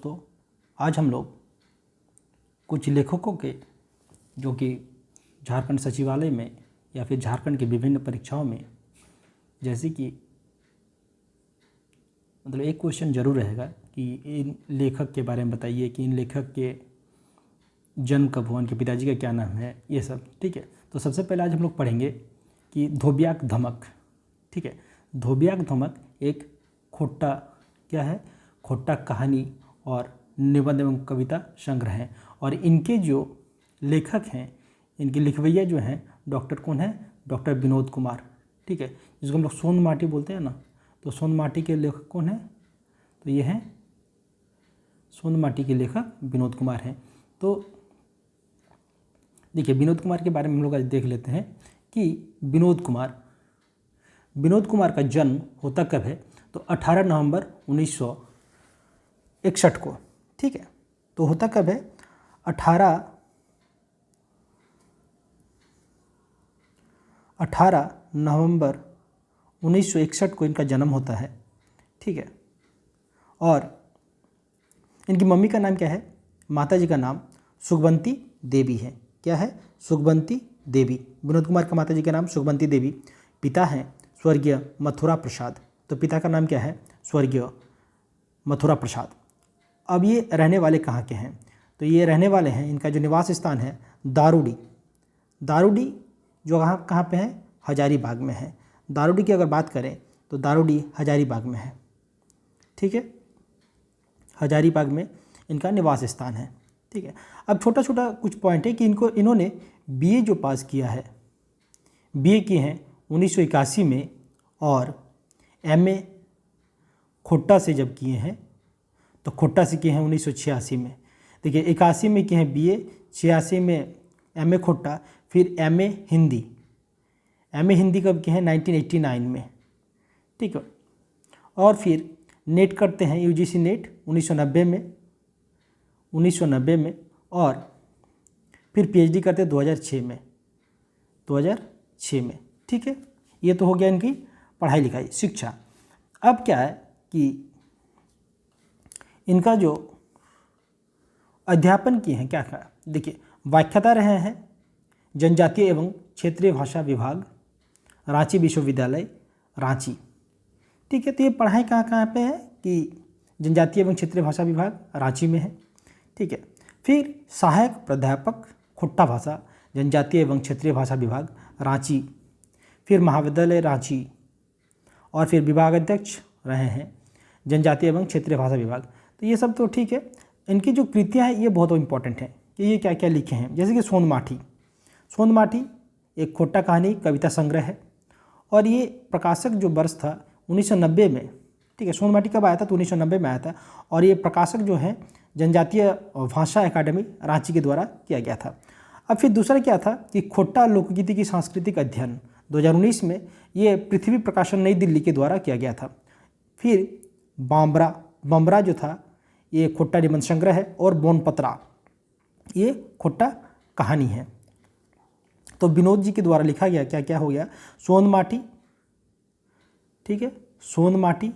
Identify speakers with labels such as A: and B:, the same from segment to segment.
A: तो आज हम लोग कुछ लेखकों के जो कि झारखंड सचिवालय में या फिर झारखंड की विभिन्न परीक्षाओं में जैसे कि मतलब एक क्वेश्चन ज़रूर रहेगा कि इन लेखक के बारे में बताइए कि इन लेखक के जन्म कब हुआ, इनके पिताजी का क्या नाम है, ये सब। ठीक है, तो सबसे पहले आज हम लोग पढ़ेंगे कि धोबियाक धमक। ठीक है, धोबियाक धमक एक खोट्टा क्या है, खोट्टा कहानी और निबंध एवं कविता संग्रह है। और इनके जो लेखक हैं, इनके लिखवैया जो हैं डॉक्टर कौन है, डॉक्टर विनोद कुमार। ठीक है, जिसको हम लोग सोन माटी बोलते हैं ना, तो सोन माटी के लेखक कौन है, तो ये हैं सोन माटी के लेखक विनोद कुमार हैं। तो देखिए विनोद कुमार के बारे में हम लोग आज देख लेते हैं कि विनोद कुमार का जन्म होता कब है, तो 18 नवंबर 1961 को। ठीक है, तो होता कब है, 18 नवंबर 1961 को इनका जन्म होता है। ठीक है, और इनकी मम्मी का नाम क्या है, माताजी का नाम सुखबंती देवी है। क्या है, सुखबंती देवी। विनोद कुमार का माताजी का नाम सुखबंती देवी। पिता हैं स्वर्गीय मथुरा प्रसाद। तो पिता का नाम क्या है, स्वर्गीय मथुरा प्रसाद। अब ये रहने वाले कहाँ के हैं, तो ये रहने वाले हैं, इनका जो निवास स्थान है दारूडी जो कहाँ पे है, हजारीबाग में है। दारूडी की अगर बात करें तो दारूडी हजारीबाग में है। ठीक है, हजारीबाग में इनका निवास स्थान है। ठीक है, अब छोटा छोटा कुछ पॉइंट है कि इन्होंने बीए जो पास किया है, बीए किए हैं 1981 में, और एमए खोट्टा से जब किए हैं तो खोट्टा से किए हैं 1986 में। देखिए 81 में किए हैं बीए, 86 में एमए खोट्टा, फिर एमए हिंदी कब किए हैं, 1989 में। ठीक है, और फिर नेट करते हैं, यूजीसी नेट 1990 में, और फिर पीएचडी करते हैं 2006 में। ठीक है, ये तो हो गया इनकी पढ़ाई लिखाई शिक्षा। अब क्या है कि इनका जो अध्यापन किए हैं क्या क्या, देखिए व्याख्याता रहे हैं जनजातीय एवं क्षेत्रीय भाषा विभाग, रांची विश्वविद्यालय रांची। ठीक है, तो ये पढ़ाई कहाँ पे है कि जनजातीय एवं क्षेत्रीय भाषा विभाग रांची में है। ठीक है, फिर सहायक प्राध्यापक खोट्टा भाषा जनजातीय एवं क्षेत्रीय भाषा विभाग रांची, फिर महाविद्यालय रांची, और फिर विभागाध्यक्ष रहे हैं जनजातीय एवं क्षेत्रीय भाषा विभाग। तो ये सब तो ठीक है। इनकी जो कृतियाँ हैं ये बहुत इंपॉर्टेंट हैं कि ये क्या क्या लिखे हैं। जैसे कि सोन माटी एक खोट्टा कहानी कविता संग्रह है, और ये प्रकाशक जो वर्ष था 1990 में। ठीक है, सोन माटी कब आया था, तो 1990 में आया था, और ये प्रकाशक जो है जनजातीय भाषा अकादमी रांची के द्वारा किया गया था। अब फिर दूसरा क्या था कि खोट्टा लोकगीति की सांस्कृतिक अध्ययन 2019 में, ये पृथ्वी प्रकाशन नई दिल्ली के द्वारा किया गया था। फिर बमरा जो था ये खोट्टा निबंध संग्रह है, और बोनपत्रा ये खोट्टा कहानी है। तो विनोद जी के द्वारा लिखा गया क्या क्या हो गया, सोन माटी। ठीक है, सोन माटी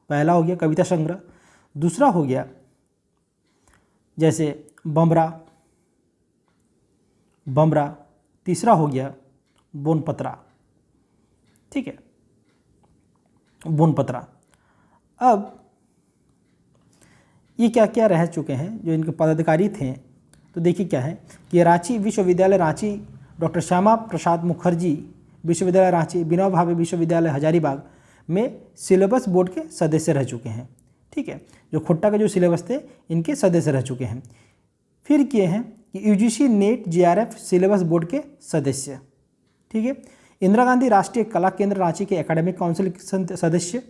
A: पहला हो गया कविता संग्रह, दूसरा हो गया जैसे बमरा, तीसरा हो गया बोनपत्रा। ठीक है, बोनपत्रा। अब ये क्या क्या रह चुके हैं जो इनके पदाधिकारी थे, तो देखिए क्या है कि रांची विश्वविद्यालय रांची, डॉक्टर श्यामा प्रसाद मुखर्जी विश्वविद्यालय रांची, विनोबा भावे विश्वविद्यालय हजारीबाग में सिलेबस बोर्ड के सदस्य रह चुके हैं। ठीक है, जो खोट्टा के जो सिलेबस थे इनके सदस्य रह चुके हैं। फिर किए हैं कि UGC net JRF syllabus board के सदस्य। ठीक है, इंदिरा गांधी राष्ट्रीय कला केंद्र रांची के एकेडमिक काउंसिल के सदस्य,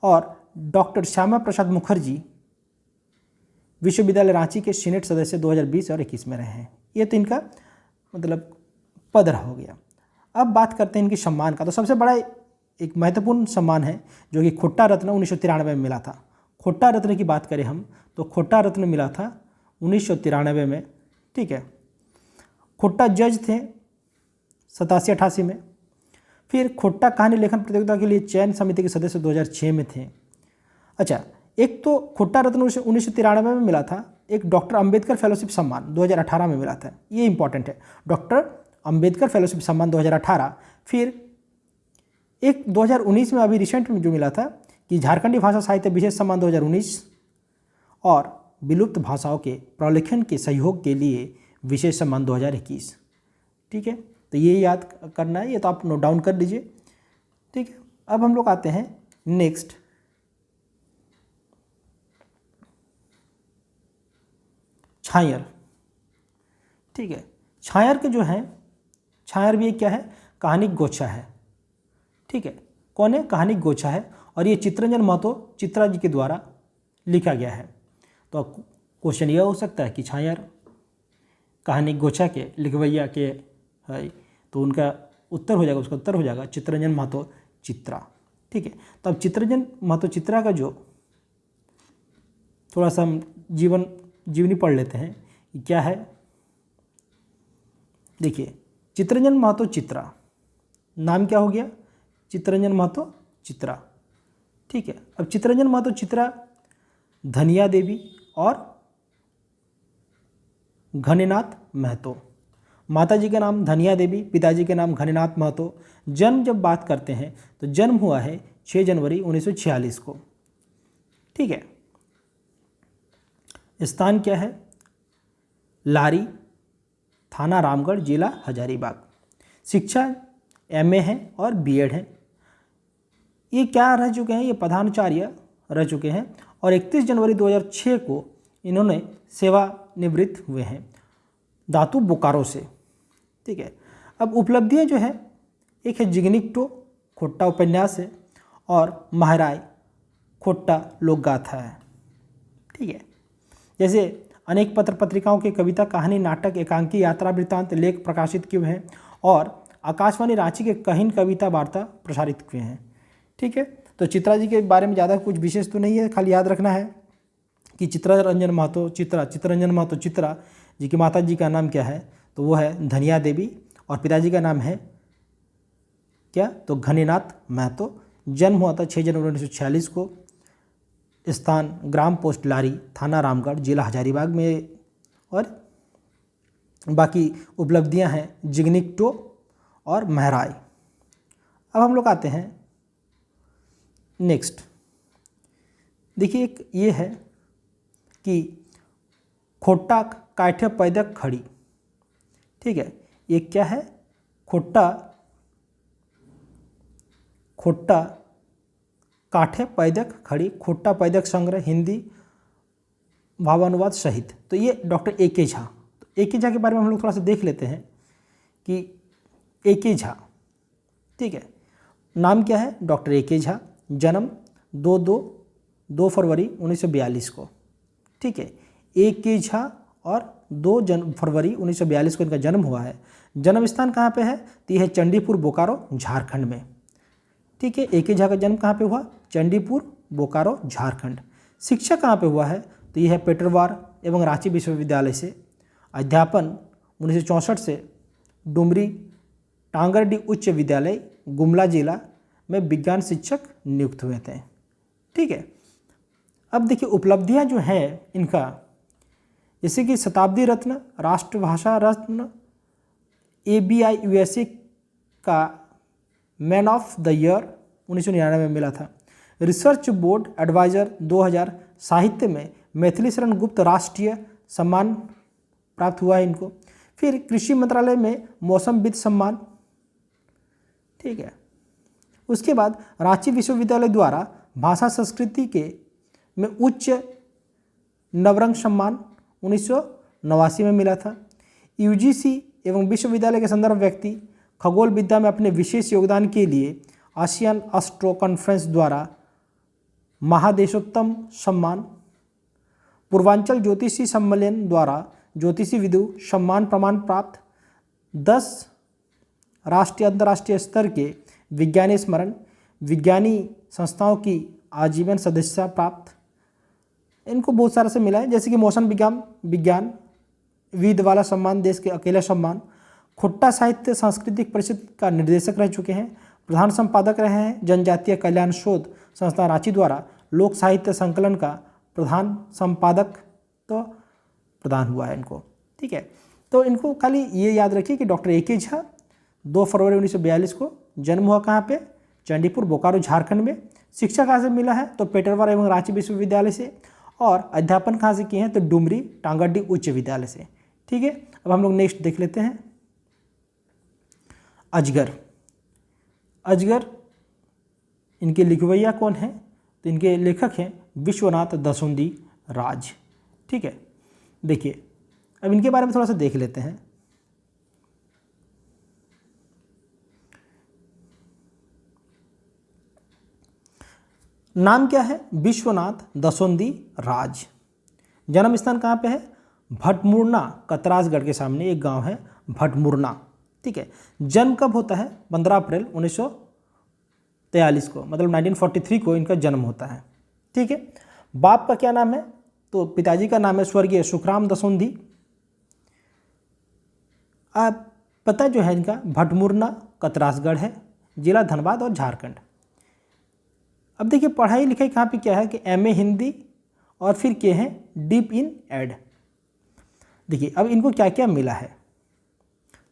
A: और डॉक्टर श्यामा प्रसाद मुखर्जी विश्वविद्यालय रांची के सीनेट सदस्य 2020 और 21 में रहे हैं। ये तो इनका मतलब पद रहा हो गया। अब बात करते हैं इनके सम्मान का। तो सबसे बड़ा एक महत्वपूर्ण सम्मान है जो कि खोट्टा रत्न 1993 में मिला था। खोट्टा रत्न की बात करें हम तो खोट्टा रत्न मिला था 1993 में। ठीक है, खोट्टा जज थे 87-88 में। फिर खोट्टा कहानी लेखन प्रतियोगिता के लिए चयन समिति के सदस्य 2006 में थे। अच्छा, एक तो खुट्टा रत्न 1993 में मिला था, एक डॉक्टर अंबेडकर फेलोशिप सम्मान 2018 में मिला था, ये इंपॉर्टेंट है, डॉक्टर अंबेडकर फेलोशिप सम्मान 2018। फिर एक 2019 में अभी रिसेंट में जो मिला था कि झारखंडी भाषा साहित्य विशेष सम्मान 2019 और विलुप्त भाषाओं के प्रलेखन के सहयोग के लिए विशेष सम्मान 2021। ठीक है, तो ये याद करना है, ये तो आप नोट डाउन कर लीजिए। ठीक है, अब हम लोग आते हैं नेक्स्ट, छायर। ठीक है, छायर के जो हैं, छायर भी एक क्या है, कहानी गोछा है। ठीक है, कौन है, कहानी गोछा है, और ये चित्ररंजन महतो चित्रा जी के द्वारा लिखा गया है। तो क्वेश्चन यह हो सकता है कि छायर कहानी गोछा के लिखवैया के है, तो उनका उत्तर हो जाएगा, उसका उत्तर हो जाएगा चित्ररंजन महतो चित्रा। ठीक है, तो अब चित्ररंजन महतो चित्रा का जो थोड़ा सा हम जीवनी पढ़ लेते हैं कि क्या है। देखिए, चित्ररंजन महतो चित्रा, नाम क्या हो गया, चित्ररंजन महतो चित्रा। ठीक है, अब चित्ररंजन महतो चित्रा धनिया देवी और घनेनाथ महतो, माता जी का नाम धनिया देवी, पिताजी के नाम घनेनाथ महतो। जन्म जब बात करते हैं तो जन्म हुआ है 6 जनवरी 1946 को। ठीक है, स्थान क्या है, लारी, थाना रामगढ़, जिला हजारीबाग। शिक्षा MA है और BEd है। ये क्या रह चुके हैं, ये प्रधानाचार्य रह चुके हैं, और 31 जनवरी 2006 को इन्होंने सेवानिवृत्त हुए हैं धातु बोकारो से। ठीक है, अब उपलब्धियां जो है, एक है जिग्निक्टो खोट्टा उपन्यास है, और महाराय खोट्टा लोकगाथा है। ठीक है, जैसे अनेक पत्र पत्रिकाओं के कविता, कहानी, नाटक, एकांकी, यात्रा वृत्तांत, लेख प्रकाशित किए हैं, और आकाशवाणी रांची के कहीं कविता वार्ता प्रसारित हुए हैं। ठीक है, तो चित्रा जी के बारे में ज़्यादा कुछ विशेष तो नहीं है, खाली याद रखना है कि चित्ररंजन महतो चित्रा, चित्ररंजन महतो चित्रा जी की माता जी का नाम क्या है, तो वो है धनिया देवी, और पिताजी का नाम है क्या, तो घनेनाथ महतो। जन्म हुआ था 6 जनवरी 1946 को। स्थान ग्राम पोस्ट लारी, थाना रामगढ़, जिला हजारीबाग में। और बाकी उपलब्धियां हैं जिग्निक्टो और महराय। अब हम लोग आते हैं नेक्स्ट। देखिए, एक ये है कि खोट्टा काठे पैदक खड़ी। ठीक है, ये क्या है, खोट्टा काठे पैदक खड़ी, खोट्टा पैदक संग्रह, हिंदी भावानुवाद सहित। तो ये डॉक्टर AK झा। तो AK झा के बारे में हम लोग थोड़ा सा देख लेते हैं कि AK झा। ठीक है, नाम क्या है, डॉक्टर AK झा। जन्म 2 फरवरी 1942 को। ठीक है, AK झा और 2 फरवरी 1942 को इनका जन्म हुआ है। जन्म स्थान कहाँ पे है, तो यह है चंडीपुर बोकारो झारखंड में। ठीक है, AK झा का जन्म कहाँ पे हुआ, चंडीपुर बोकारो झारखंड। शिक्षा कहाँ पे हुआ है, तो यह है पेटरवार एवं रांची विश्वविद्यालय से। अध्यापन 1964 से डुमरी टांगरडी उच्च विद्यालय गुमला जिला में विज्ञान शिक्षक नियुक्त हुए थे। ठीक है, अब देखिए उपलब्धियां जो हैं इनका, जैसे कि शताब्दी रत्न, राष्ट्रभाषा रत्न, ABI USA का मैन ऑफ द ईयर 1999 में मिला था। रिसर्च बोर्ड एडवाइजर 2000, साहित्य में मैथिली शरण गुप्त राष्ट्रीय सम्मान प्राप्त हुआ है इनको। फिर कृषि मंत्रालय में मौसमविद सम्मान। ठीक है, उसके बाद रांची विश्वविद्यालय द्वारा भाषा संस्कृति के में उच्च नवरंग सम्मान 1989 में मिला था। UGC एवं विश्वविद्यालय के संदर्भ व्यक्ति खगोल विद्या में अपने विशेष योगदान के लिए आसियान एस्ट्रो कॉन्फ्रेंस द्वारा महादेशोत्तम सम्मान। पूर्वांचल ज्योतिषी सम्मेलन द्वारा ज्योतिषी विदु सम्मान प्रमाण प्राप्त। 10 राष्ट्रीय अंतर्राष्ट्रीय स्तर के विज्ञानी स्मरण, विज्ञानी संस्थाओं की आजीवन सदस्यता प्राप्त। इनको बहुत सारा से मिला है, जैसे कि मौसम विज्ञान विद वाला सम्मान, देश के अकेला सम्मान। खोट्टा साहित्य सांस्कृतिक परिषद का निर्देशक रह चुके हैं। प्रधान संपादक रहे हैं जनजातीय कल्याण शोध संस्था रांची द्वारा लोक साहित्य संकलन का प्रधान संपादक तो प्रदान हुआ है इनको। ठीक है, तो इनको खाली ये याद रखिए कि डॉक्टर ए.के. झा 2 फरवरी 1942 को जन्म हुआ कहाँ पे, चंडीपुर बोकारो झारखंड में। शिक्षा कहाँ से मिला है, तो पेटरवार एवं रांची विश्वविद्यालय से, और अध्यापन कहाँ से किए हैं, तो डुमरी टांगड्डी उच्च विद्यालय से। ठीक है, अब हम लोग नेक्स्ट देख लेते हैं अजगर। अजगर इनके लिखवैया कौन है, तो इनके लेखक हैं विश्वनाथ दसोंदी राज। ठीक है, देखिए अब इनके बारे में थोड़ा सा देख लेते हैं। नाम क्या है, विश्वनाथ दसोंदी राज। जन्म स्थान कहाँ पे है, भटमुरना, कतरासगढ़ के सामने एक गांव है भटमुरना। ठीक है, जन्म कब होता है, 15 अप्रैल 1943 को, मतलब 1943 को इनका जन्म होता है। ठीक है, बाप का क्या नाम है, तो पिताजी का नाम है स्वर्गीय सुखराम दसोंदी। आप पता जो है इनका भटमुरना कतरासगढ़ है, जिला धनबाद और झारखंड। अब देखिए पढ़ाई लिखाई कहाँ पे क्या है कि एमए हिंदी और फिर किए हैं डीप इन एड। देखिए अब इनको क्या क्या मिला है।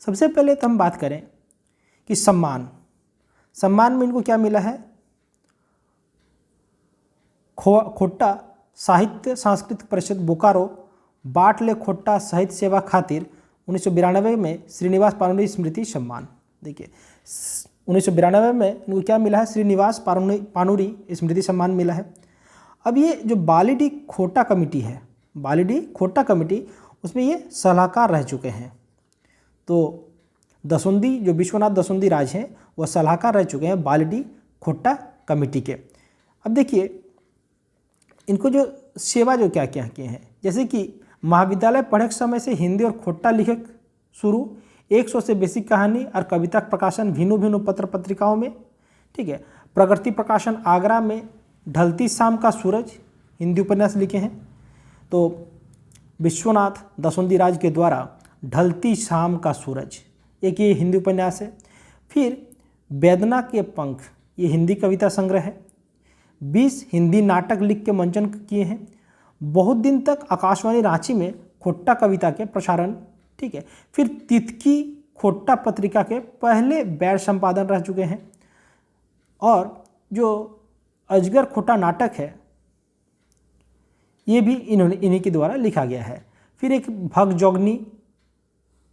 A: सबसे पहले तो हम बात करें कि सम्मान में इनको क्या मिला है, खोट्टा साहित्य सांस्कृतिक परिषद बोकारो बाटले खोट्टा साहित्य सेवा खातिर 1992 में श्रीनिवास पानुरी स्मृति सम्मान। देखिए 1992 में इनको क्या मिला है, श्रीनिवास पानुरी स्मृति सम्मान मिला है। अब ये जो बालीडी खोट्टा कमेटी है, बालीडी खोट्टा कमेटी, उसमें ये सलाहकार रह चुके हैं। तो दसोंदी जो विश्वनाथ दसोंदी राज हैं वह सलाहकार रह चुके हैं बालीडी खोट्टा कमेटी के। अब देखिए इनको जो सेवा जो क्या क्या किए हैं, जैसे कि महाविद्यालय पढ़े समय से हिंदी और खोट्टा लिखक शुरू, 100 से बेसिक कहानी और कविता प्रकाशन भिन्न भिन्न पत्र पत्रिकाओं में। ठीक है, प्रगति प्रकाशन आगरा में ढलती शाम का सूरज हिंदी उपन्यास लिखे हैं। तो विश्वनाथ दसोंदी राज के द्वारा ढलती शाम का सूरज एक ये हिंदी उपन्यास है। फिर वेदना के पंख ये हिंदी कविता संग्रह है। 20 हिंदी नाटक लिख के मंचन किए हैं। बहुत दिन तक आकाशवाणी रांची में खोट्टा कविता के प्रसारण। ठीक है, फिर तितकी खोट्टा पत्रिका के पहले बैर संपादन रह चुके हैं। और जो अजगर खोट्टा नाटक है ये भी इन्हीं के द्वारा लिखा गया है। फिर एक भगजोगनी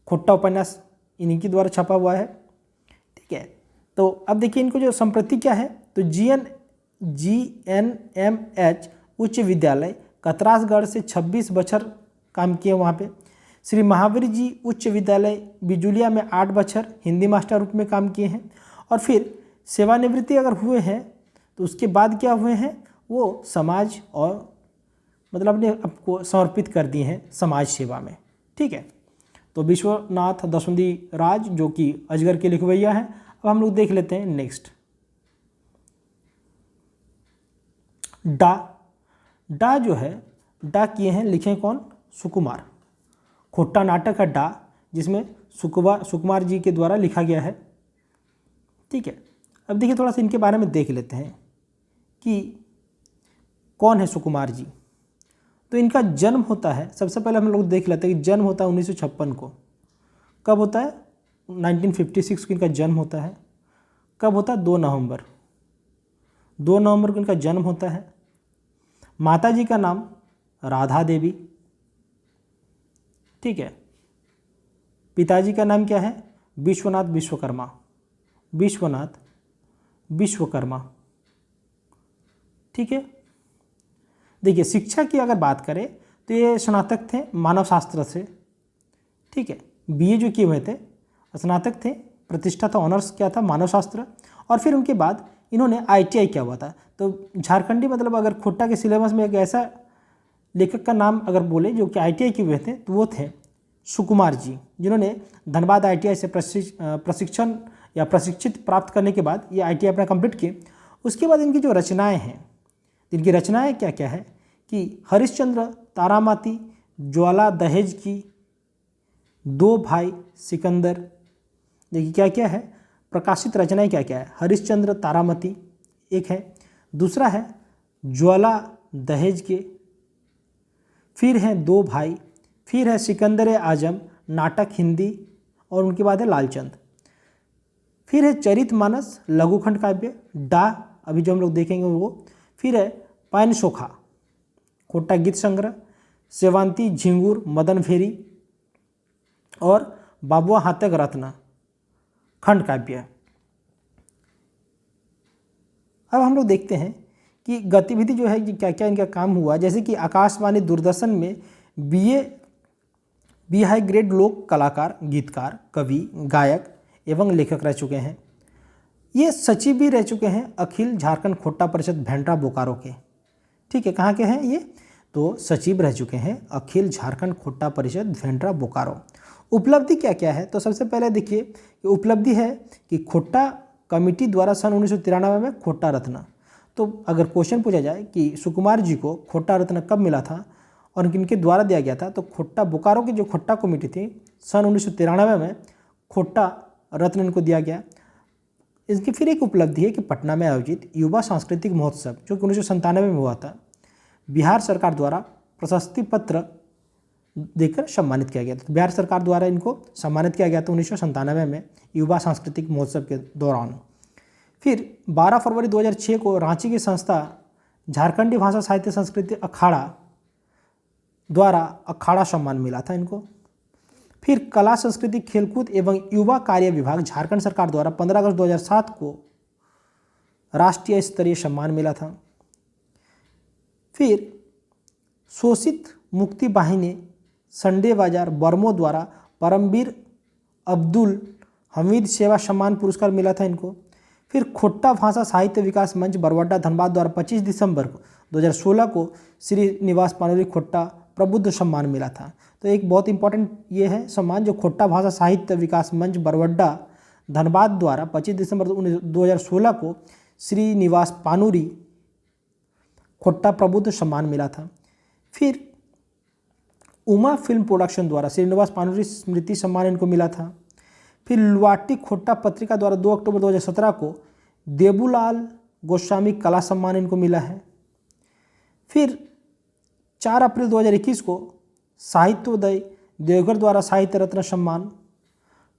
A: खोट्टा उपन्यास इन्हीं के द्वारा छपा हुआ है। ठीक है, तो अब देखिए इनको जो संप्रति क्या है, तो GNMH उच्च विद्यालय कतरासगढ़ से 26 बछर काम किए वहाँ पे। श्री महावीर जी उच्च विद्यालय बिजुलिया में 8 बछर हिंदी मास्टर रूप में काम किए हैं। और फिर सेवानिवृत्ति अगर हुए हैं तो उसके बाद क्या हुए हैं, वो समाज और मतलब अपने आपको समर्पित कर दिए हैं समाज सेवा में। ठीक है, तो विश्वनाथ दसोंदी राज जो कि अजगर के लिखवैया हैं। अब हम लोग देख लेते हैं नेक्स्ट डा जो है, डा किए हैं लिखे कौन, सुकुमार। खोट्टा नाटक है डा, जिसमें सुकुमार जी के द्वारा लिखा गया है। ठीक है, अब देखिए थोड़ा सा इनके बारे में देख लेते हैं कि कौन है सुकुमार जी। तो इनका जन्म होता है, सबसे पहले हम लोग देख लेते हैं कि जन्म होता है 1956 को। कब होता है, 1956 को इनका जन्म होता है। कब होता है, 2 नवंबर को इनका जन्म होता है। माता जी का नाम राधा देवी। ठीक है, पिताजी का नाम क्या है, विश्वनाथ विश्वकर्मा। ठीक है, देखिए शिक्षा की अगर बात करें तो ये स्नातक थे मानव शास्त्र से। ठीक है, बीए जो किए हुए थे, स्नातक थे, प्रतिष्ठा था, ऑनर्स क्या था, मानव शास्त्र। और फिर उनके बाद इन्होंने ITI किया हुआ था। तो झारखंडी मतलब अगर खोट्टा के सिलेबस में एक ऐसा लेखक का नाम अगर बोले जो कि ITI किए हुए थे तो वो थे सुकुमार जी, जिन्होंने धनबाद ITI से प्रशिक्षित प्राप्त करने के बाद ये ITI अपना कंप्लीट किए। उसके बाद इनकी जो रचनाएं हैं, इनकी रचनाएं क्या क्या है कि हरिश्चंद्र, तारामाती, ज्वाला दहेज की, 2 भाई सिकंदर। देखिए क्या क्या है, प्रकाशित रचनाएं क्या क्या है, हरिश्चंद्र, तारामती एक है। दूसरा है ज्वाला दहेज के, फिर हैं दो भाई, फिर है सिकंदर आजम नाटक हिंदी, और उनके बाद है लालचंद, फिर है चरितमानस लघुखंड काव्य, डा अभी जो हम लोग देखेंगे वो, फिर है पैन सोखा खोटा गीत संग्रह, सेवांती झिंगुर मदन फेरी, और बाबुआ हातक रत्न खंड काव्य। अब हम लोग देखते हैं कि गतिविधि जो है कि क्या क्या इनका काम हुआ। जैसे कि आकाशवाणी दूरदर्शन में बी हाई ग्रेड लोक कलाकार, गीतकार, कवि, गायक एवं लेखक रह चुके हैं। ये सचिव भी रह चुके हैं अखिल झारखंड खोट्टा परिषद भेंड्रा बोकारो के। ठीक है, कहाँ के हैं ये? तो सचिव रह चुके हैं अखिल झारखंड खोट्टा परिषद भेंड्रा बोकारो। उपलब्धि क्या क्या है? तो सबसे पहले देखिए कि उपलब्धि है कि खोट्टा कमेटी द्वारा सन 1993 में खोट्टा रत्न। तो अगर क्वेश्चन पूछा जाए कि सुकुमार जी को खोट्टा रत्न कब मिला था और किनके द्वारा दिया गया था, तो खोट्टा बोकारो की जो खोट्टा कमेटी थी सन 1993 में खोट्टा रत्न इनको दिया गया। इसकी फिर एक उपलब्धि है कि पटना में आयोजित युवा सांस्कृतिक महोत्सव जो कि 1997 में हुआ था, बिहार सरकार द्वारा प्रशस्ति पत्र देकर सम्मानित किया गया था। तो बिहार सरकार द्वारा इनको सम्मानित किया गया था 1997 में युवा सांस्कृतिक महोत्सव के दौरान। फिर 12 फरवरी 2006 को रांची की संस्था झारखंडी भाषा साहित्य संस्कृति अखाड़ा द्वारा अखाड़ा सम्मान मिला था इनको। फिर कला संस्कृति खेलकूद एवं युवा कार्य विभाग झारखंड सरकार द्वारा 15 अगस्त 2007 को राष्ट्रीय स्तरीय सम्मान मिला था। फिर शोषित मुक्ति वाहिनी संडे बाजार बर्मो द्वारा परमवीर अब्दुल हमीद सेवा सम्मान पुरस्कार मिला था इनको। फिर खोट्टा भाषा साहित्य विकास मंच बरवाडा धनबाद द्वारा 25 दिसंबर 2016 को श्री निवास पानोरी खोट्टा प्रबुद्ध सम्मान मिला था। तो एक बहुत इंपॉर्टेंट ये है सम्मान जो खोट्टा भाषा साहित्य विकास मंच बरवाडा धनबाद द्वारा 25 दिसंबर 2016 को श्री निवास पानूरी खोट्टा प्रबुद्ध सम्मान मिला था। फिर उमा फिल्म प्रोडक्शन द्वारा श्रीनिवास पानूरी स्मृति सम्मान इनको मिला था। फिर लुआटी खोट्टा पत्रिका द्वारा 2 अक्टूबर 2017 को देबूलाल गोस्वामी कला सम्मान इनको मिला है। फिर 4 अप्रैल 2021 को साहित्योदय देवघर द्वारा साहित्य रत्न सम्मान।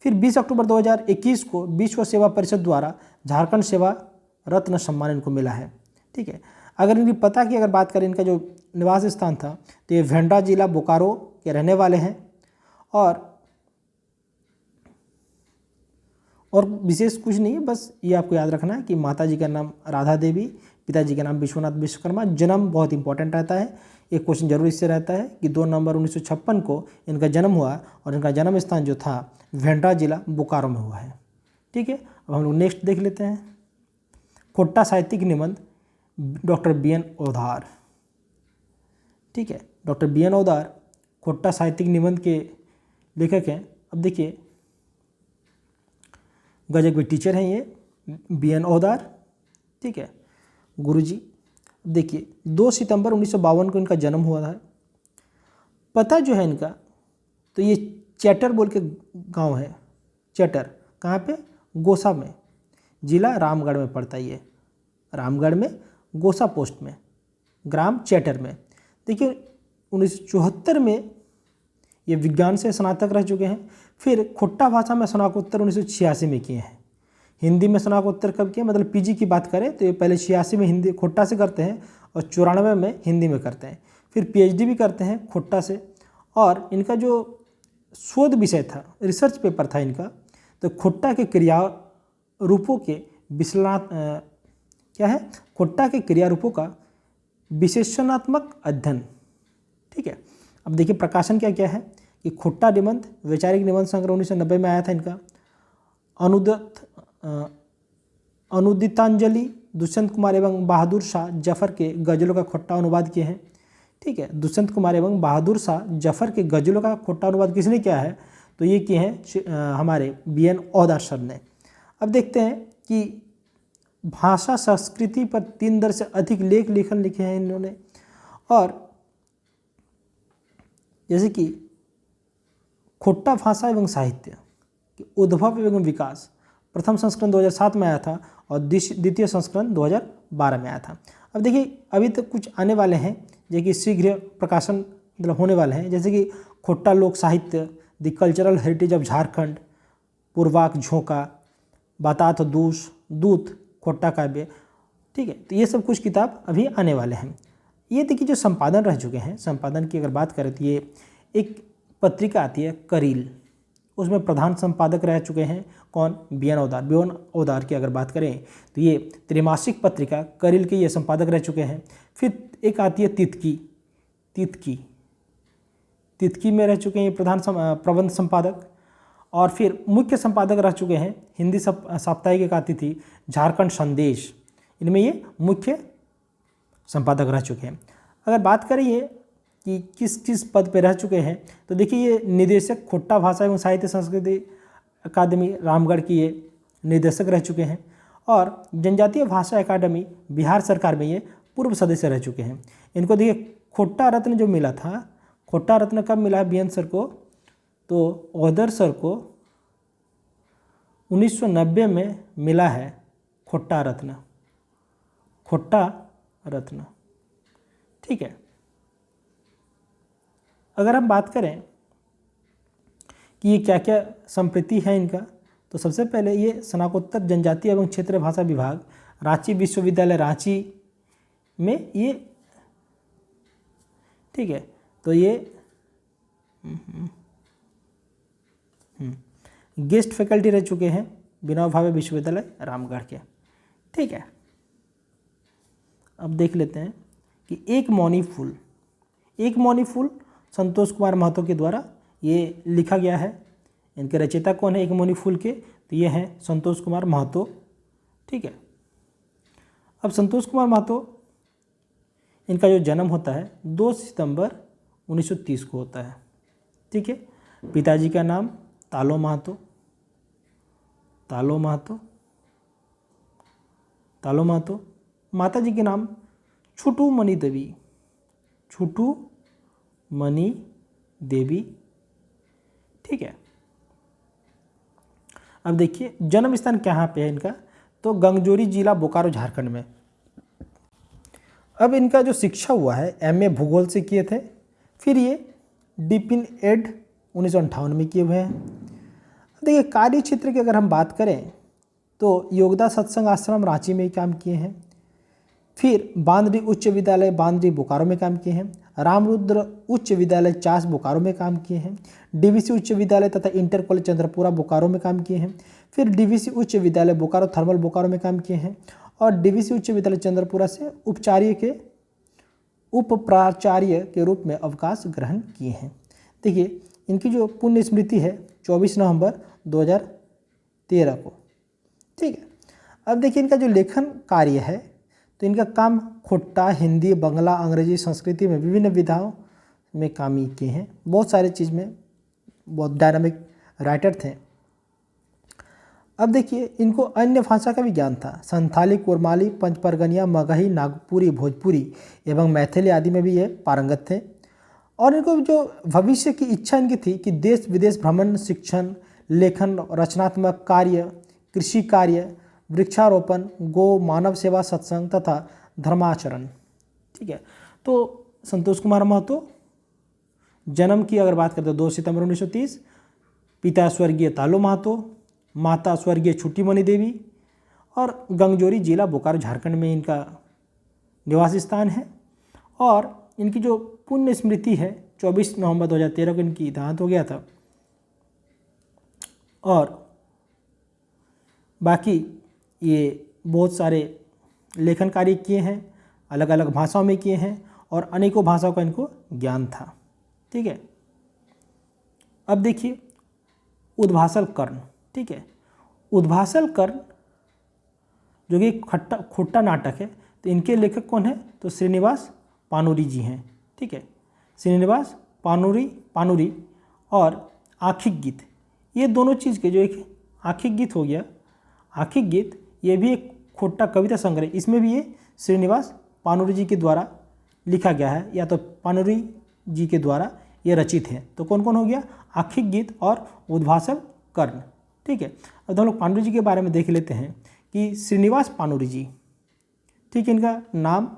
A: फिर 20 अक्टूबर 2021 को विश्व सेवा परिषद द्वारा झारखंड सेवा रत्न सम्मान इनको मिला है। ठीक है, अगर इनकी पता की अगर बात करें इनका जो निवास स्थान था तो ये भेंड्रा जिला बोकारो के रहने वाले हैं। और विशेष कुछ नहीं है, बस ये आपको याद रखना है कि माता जी का नाम राधा देवी, पिताजी का नाम विश्वनाथ विश्वकर्मा। जन्म बहुत इंपॉर्टेंट रहता है, एक क्वेश्चन जरूर इससे रहता है कि 2 नवंबर 1956 को इनका जन्म हुआ और इनका जन्म स्थान जो था भेंड्रा जिला बोकारो में हुआ है। ठीक है, अब हम लोग नेक्स्ट देख लेते हैं खोट्टा साहित्यिक निबंध डॉक्टर BN ओधार। ठीक है, डॉक्टर BN ओधार खोट्टा साहित्यिक निबंध के लेखक हैं। अब देखिए गजब के टीचर हैं ये BN ओधार। ठीक है, गुरुजी। देखिए 2 सितंबर 1952 को इनका जन्म हुआ था। पता जो है इनका, तो ये चैटर बोल के गांव है। चैटर कहाँ पे? गोसा में, जिला रामगढ़ में पड़ता है ये, रामगढ़ में गोसा पोस्ट में, ग्राम चैटर में। देखिए 1974 में ये विज्ञान से स्नातक रह चुके हैं। फिर खोट्टा भाषा में स्नातकोत्तर 1986 में किए हैं। हिंदी में स्नातकोत्तर कब किए, मतलब PG की बात करें तो ये पहले 86 में हिंदी खोट्टा से करते हैं और 94 में हिंदी में करते हैं। फिर PhD भी करते हैं खोट्टा से। और इनका जो शोध विषय था, रिसर्च पेपर था इनका, तो खोट्टा के क्रिया रूपों के क्या है, खोट्टा के क्रिया रूपों का विशेषणात्मक अध्ययन। ठीक है, अब देखिए प्रकाशन क्या क्या है कि खोट्टा निबंध वैचारिक निबंध संग्रह 1990 में आया था इनका। अनुदितांजलि दुष्यंत कुमार एवं बहादुर शाह जफर के गजलों का खोट्टा अनुवाद किए हैं। ठीक है, दुष्यंत कुमार एवं बहादुर शाह जफर के गजलों का खोट्टा अनुवाद किसने किया है, तो ये किए हैं हमारे BN ओधार सर ने। अब देखते हैं कि भाषा संस्कृति पर 3 दर्जन से अधिक लेखन लिखे हैं इन्होंने। और जैसे कि खोट्टा भाषा एवं साहित्य के उद्भव एवं विकास प्रथम संस्करण 2007 में आया था और द्वितीय संस्करण 2012 में आया था। अब देखिए अभी तो कुछ आने वाले हैं जो कि शीघ्र प्रकाशन मतलब होने वाले हैं, जैसे कि खोट्टा लोक साहित्य, the cultural heritage of Jharkhand, पूर्वाक झोंका, बातात दूस दूत, खोट्टा काव्य, ठीक है। तो ये सब कुछ किताब अभी आने वाले हैं। ये देखिए जो संपादन रह चुके हैं, संपादन की अगर बात करें तो ये एक पत्रिका आती है करील, उसमें प्रधान संपादक रह चुके हैं कौन, B N Odar. B N Odar की अगर बात करें तो ये त्रैमासिक पत्रिका करील के ये संपादक रह चुके हैं। फिर एक आती है तितकी, तितकी में रह चुके हैं ये प्रधान प्रबंध संपादक। और फिर मुख्य संपादक रह चुके हैं हिंदी साप्ताहिक एक आती थी झारखंड संदेश, इनमें ये मुख्य संपादक रह चुके हैं। अगर बात करें ये कि किस किस पद पे रह चुके हैं तो देखिए ये निदेशक खोट्टा भाषा एवं साहित्य संस्कृति अकादमी रामगढ़ की ये निदेशक रह चुके हैं। और जनजातीय भाषा अकादमी बिहार सरकार में ये पूर्व सदस्य रह चुके हैं। इनको देखिए खोट्टा रत्न जो मिला था, खोट्टा रत्न कब मिला बी एन सर को, तो ओदर सर को 1990 में मिला है खोट्टा रत्न, ठीक है। अगर हम बात करें कि ये क्या क्या संप्रति है इनका, तो सबसे पहले ये स्नातकोत्तर जनजातीय एवं क्षेत्रीय भाषा विभाग रांची विश्वविद्यालय रांची में ये, ठीक है। तो ये गेस्ट फैकल्टी रह चुके हैं विनोबा भावे विश्वविद्यालय रामगढ़ के, ठीक है। अब देख लेते हैं कि एक मौनी फूल संतोष कुमार महतो के द्वारा ये लिखा गया है। इनके रचयिता कौन है एक मौनी फूल के, तो ये हैं संतोष कुमार महतो, ठीक है। अब संतोष कुमार महतो इनका जो जन्म होता है 2 सितंबर 1930 को होता है, ठीक है। पिताजी का नाम तालो महतो, माता जी के नाम छुटू मणि देवी, ठीक है। अब देखिए जन्म स्थान कहाँ पे है इनका, तो गंगजोरी जिला बोकारो झारखंड में। अब इनका जो शिक्षा हुआ है एमए भूगोल से किए थे, फिर ये डिपिन एड 1958 में किए हुए हैं। देखिए कार्य क्षेत्र की अगर हम बात करें तो योगदा सत्संग आश्रम रांची में काम किए हैं, फिर बांद्री उच्च विद्यालय बांद्री बोकारो में काम किए हैं, रामरुद्र उच्च विद्यालय चास बोकारो में काम किए हैं, डीवीसी उच्च विद्यालय तथा इंटर कॉलेज चंद्रपुरा बोकारो में काम किए हैं, फिर डीवीसी उच्च विद्यालय बोकारो थर्मल बोकारो में काम किए हैं, और डीवीसी उच्च विद्यालय चंद्रपुरा से उप प्राचार्य के रूप में अवकाश ग्रहण किए हैं। देखिए इनकी जो पुण्य स्मृति है 24 नवंबर 2013 को, ठीक है। अब देखिए इनका जो लेखन कार्य है तो इनका काम खोट्टा, हिंदी, बंगला, अंग्रेजी, संस्कृति में विभिन्न विधाओं में काम किए हैं। बहुत सारे चीज़ में बहुत डायनामिक राइटर थे। अब देखिए इनको अन्य भाषा का भी ज्ञान था, संथाली, कुरमाली, पंचपरगनिया, मगही, नागपुरी, भोजपुरी एवं मैथिली आदि में भी ये पारंगत थे। और इनको जो भविष्य की इच्छा इनकी थी कि देश विदेश भ्रमण, शिक्षण, लेखन, रचनात्मक कार्य, कृषि कार्य, वृक्षारोपण, गो मानव सेवा, सत्संग तथा धर्माचरण, ठीक है। तो संतोष कुमार महतो जन्म की अगर बात करते हैं 2 सितंबर 1930, पिता स्वर्गीय तालो महतो, माता स्वर्गीय छुट्टी मणि देवी, और गंगजोरी जिला बोकारो झारखंड में इनका निवास स्थान है। और इनकी जो पुण्य स्मृति है 24 नवंबर 2013 को इनकी देहांत हो गया था। और बाकी ये बहुत सारे लेखन कार्य किए हैं, अलग अलग भाषाओं में किए हैं, और अनेकों भाषाओं का इनको ज्ञान था, ठीक है। अब देखिए उद्भासल कर्ण, ठीक है। उद्भासल कर्ण जो कि खोट्टा नाटक है, तो इनके लेखक कौन है, तो श्रीनिवास पानुरी जी हैं, ठीक है। श्रीनिवास पानुरी और आखिक गीत, ये दोनों चीज़ के जो एक आखिक गीत हो गया, आखिक गीत ये भी एक खोट्टा कविता संग्रह, इसमें भी ये श्रीनिवास पानुरी जी के द्वारा लिखा गया है, या तो पानुरी जी के द्वारा ये रचित है। तो कौन कौन हो गया, आखिक गीत और उद्भासल कर्ण, ठीक है। अब हम लोग पानुरी जी के बारे में देख लेते हैं कि श्रीनिवास पानुरी जी, ठीक है, इनका नाम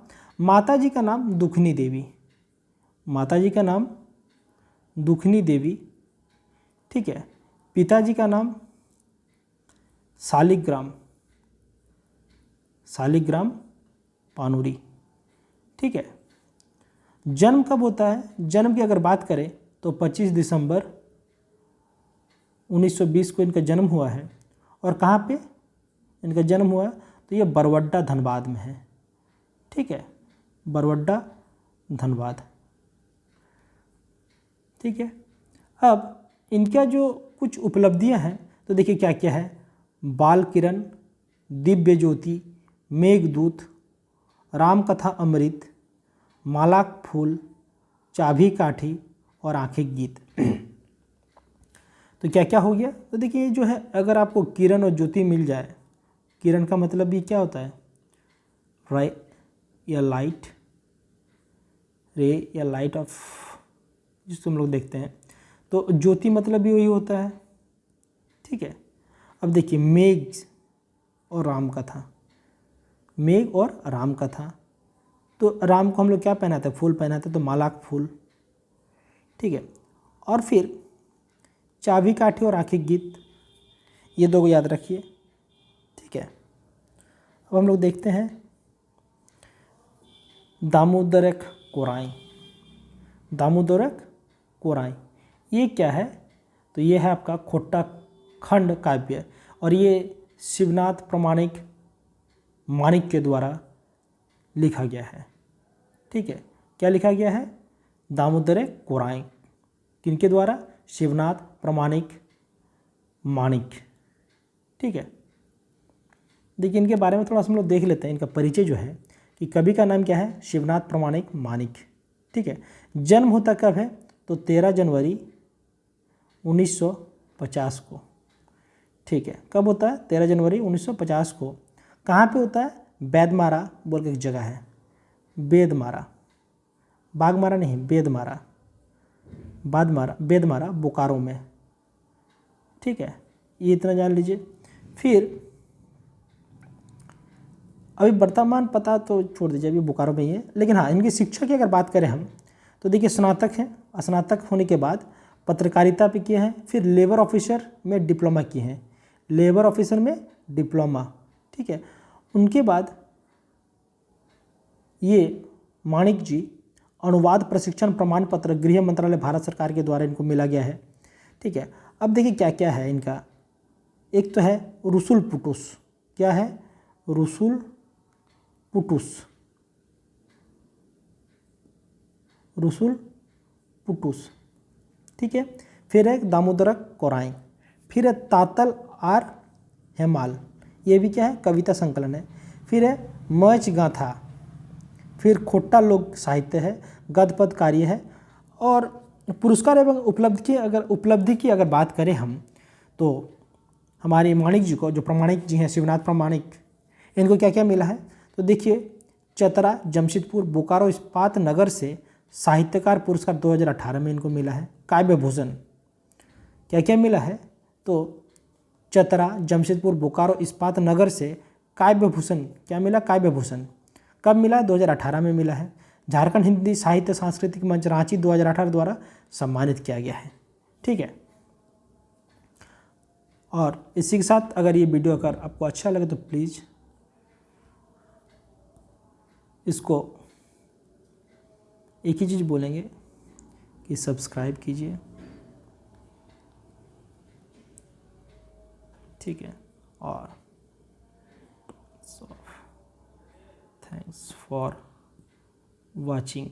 A: माता जी का नाम दुखनी देवी, माता जी का नाम दुखनी देवी, ठीक है। पिताजी का नाम शालिग्राम, शालिग्राम पानुरी, ठीक है। जन्म कब होता है? जन्म की अगर बात करें तो 25 दिसंबर 1920 को इनका जन्म हुआ है। और कहाँ पे इनका जन्म हुआ? तो ये बरवड्डा धनबाद में है, ठीक है, बरवड्डा धनबाद, ठीक है। अब इनका जो कुछ उपलब्धियां हैं तो देखिए क्या क्या है। बाल किरण, दिव्य ज्योति, मेघदूत, रामकथा अमृत, मालाक फूल, चाबी काठी और आंखें गीत। तो क्या क्या हो गया? तो देखिए जो है, अगर आपको किरण और ज्योति मिल जाए, किरण का मतलब भी क्या होता है? रे या लाइट, रे या लाइट ऑफ, जिसको हम लोग देखते हैं। तो ज्योति मतलब भी वही होता है, ठीक है। अब देखिए मेघ और राम कथा, मेघ और राम कथा, तो राम को हम लोग क्या पहनाते हैं? फूल पहनाते हैं, तो मालाक फूल, ठीक है। और फिर चाबी काठी और आंखें गीत, ये दो को याद रखिए, ठीक है। अब हम लोग देखते हैं दामोदरक कोराई, दामोदरक कोराई ये क्या है? तो ये है आपका खोट्टा खंड काव्य, और ये शिवनाथ प्रमाणिक माणिक के द्वारा लिखा गया है, ठीक है। क्या लिखा गया है? दामोदर कोराई, किनके द्वारा? शिवनाथ प्रमाणिक माणिक, ठीक है। देखिए इनके बारे में थोड़ा सा हम लोग देख लेते हैं। इनका परिचय जो है कि कवि का नाम क्या है? शिवनाथ प्रमाणिक माणिक, ठीक है। जन्म होता कब है? तो 13 जनवरी 1950 को, ठीक है। कब होता है? 13 जनवरी 1950 को। कहाँ पे होता है? बैदमारा बोल के एक जगह है, बेदमारा, बागमारा नहीं, बेदमारा, बादमारा, बेदमारा, बोकारो में, ठीक है। ये इतना जान लीजिए। फिर अभी वर्तमान पता तो छोड़ दीजिए, अभी बोकारो में ही है। लेकिन हाँ, इनकी शिक्षा की अगर बात करें हम तो देखिए स्नातक हैं, स्नातक होने के बाद पत्रकारिता पे किए हैं, फिर लेबर ऑफिसर में डिप्लोमा किए हैं, लेबर ऑफिसर में डिप्लोमा, ठीक है। उनके बाद ये माणिक जी अनुवाद प्रशिक्षण प्रमाण पत्र गृह मंत्रालय भारत सरकार के द्वारा इनको मिला गया है, ठीक है। अब देखिए क्या क्या है इनका। एक तो है रुसुल पुटुस, क्या है? रुसुल पुटुस, रुसुल पुटुस, ठीक है। फिर है दामोदरक कोराई, फिर है तातल आर हेमाल, ये भी क्या है? कविता संकलन है। फिर है मच गाथा, फिर खोट्टा लोक साहित्य है, गद्य पद कार्य है। और पुरस्कार एवं उपलब्धि की अगर बात करें हम तो हमारे माणिक जी को, जो प्रमाणिक जी हैं शिवनाथ प्रमाणिक, इनको क्या क्या मिला है? तो देखिए चतरा, जमशेदपुर, बोकारो इस्पात नगर से साहित्यकार पुरस्कार 2018 में इनको मिला है। काव्य भूषण क्या क्या मिला है? तो चतरा, जमशेदपुर, बोकारो इस्पात नगर से काव्य भूषण क्या मिला? काव्य भूषण कब मिला? 2018 में मिला है। झारखंड हिंदी साहित्य सांस्कृतिक मंच रांची 2018 द्वारा सम्मानित किया गया है, ठीक है। और इसी के साथ अगर ये वीडियो अगर आपको अच्छा लगे तो प्लीज़ इसको एक ही चीज़ बोलेंगे कि सब्सक्राइब कीजिए, ठीक है। और thanks for watching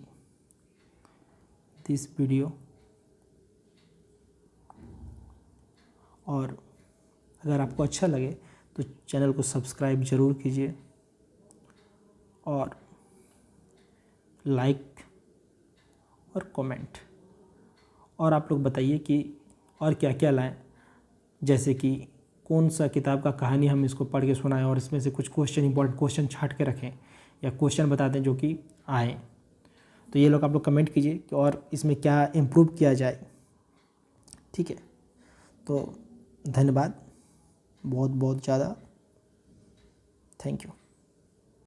A: this video। और अगर आपको अच्छा लगे तो चैनल को सब्सक्राइब ज़रूर कीजिए और लाइक और कमेंट। और आप लोग बताइए कि और क्या क्या लाएं, जैसे कि कौन सा किताब का कहानी हम इसको पढ़ के सुनाएं और इसमें से कुछ क्वेश्चन, इंपॉर्टेंट क्वेश्चन छांट के रखें या क्वेश्चन बता दें जो कि आए। तो ये लोग आप लोग कमेंट कीजिए कि और इसमें क्या इम्प्रूव किया जाए, ठीक है। तो धन्यवाद बहुत बहुत ज़्यादा, थैंक यू।